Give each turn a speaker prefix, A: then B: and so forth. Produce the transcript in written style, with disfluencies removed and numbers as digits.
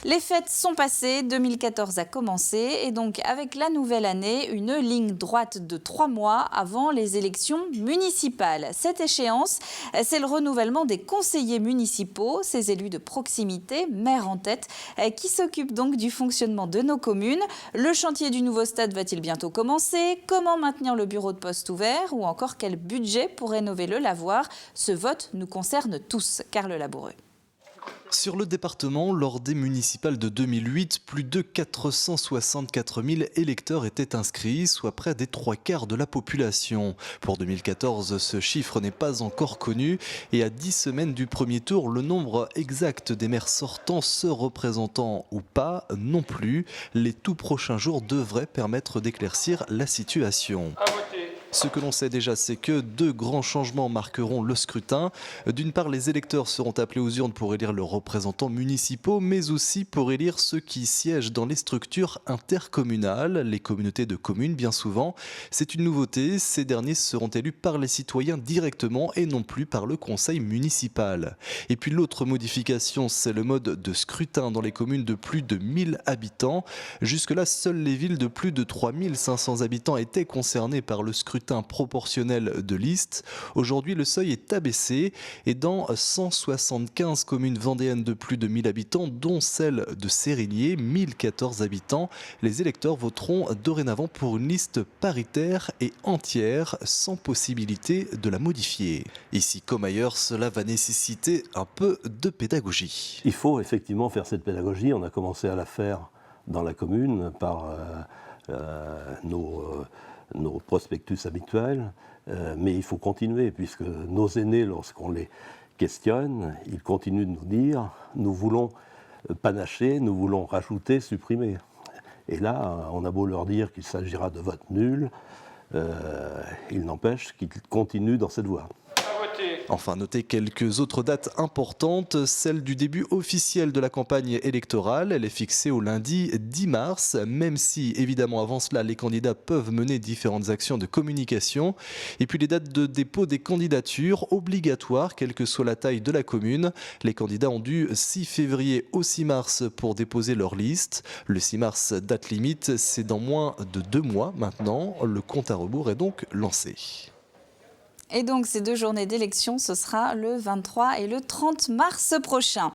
A: Les fêtes sont passées, 2014 a commencé et donc avec la nouvelle année, une ligne droite de 3 mois avant les élections municipales. Cette échéance, c'est le renouvellement des conseillers municipaux, ces élus de proximité, maires en tête, qui s'occupent donc du fonctionnement de nos communes. Le chantier du nouveau stade va-t-il bientôt commencer? Comment maintenir le bureau de poste ouvert? Ou encore quel budget pour rénover le lavoir? Ce vote nous concerne tous. Carle Laboureux.
B: Sur le département, lors des municipales de 2008, plus de 464 000 électeurs étaient inscrits, soit près des 3/4 de la population. Pour 2014, ce chiffre n'est pas encore connu et à 10 semaines du premier tour, le nombre exact des maires sortants, se représentant ou pas, non plus. Les tout prochains jours devraient permettre d'éclaircir la situation. Ce que l'on sait déjà, c'est que 2 grands changements marqueront le scrutin. D'une part, les électeurs seront appelés aux urnes pour élire leurs représentants municipaux, mais aussi pour élire ceux qui siègent dans les structures intercommunales, les communautés de communes bien souvent. C'est une nouveauté, ces derniers seront élus par les citoyens directement et non plus par le conseil municipal. Et puis l'autre modification, c'est le mode de scrutin dans les communes de plus de 1000 habitants. Jusque-là, seules les villes de plus de 3500 habitants étaient concernées par le scrutin proportionnel de liste. Aujourd'hui, le seuil est abaissé et dans 175 communes vendéennes de plus de 1000 habitants, dont celle de Sérigné, 1014 habitants, les électeurs voteront dorénavant pour une liste paritaire et entière, sans possibilité de la modifier. Ici comme ailleurs, cela va nécessiter un peu de pédagogie.
C: Il faut effectivement faire cette pédagogie. On a commencé à la faire dans la commune par nos prospectus habituels, mais il faut continuer puisque nos aînés, lorsqu'on les questionne, ils continuent de nous dire « nous voulons panacher, nous voulons rajouter, supprimer ». Et là, on a beau leur dire qu'il s'agira de vote nul, il n'empêche qu'ils continuent dans cette voie.
B: Enfin, notez quelques autres dates importantes. Celle du début officiel de la campagne électorale, elle est fixée au lundi 10 mars, même si, évidemment, avant cela, les candidats peuvent mener différentes actions de communication. Et puis les dates de dépôt des candidatures, obligatoires, quelle que soit la taille de la commune. Les candidats ont du 6 février au 6 mars pour déposer leur liste. Le 6 mars, date limite, c'est dans moins de 2 mois maintenant. Le compte à rebours est donc lancé.
A: Et donc, ces 2 journées d'élection, ce sera le 23 et le 30 mars prochain.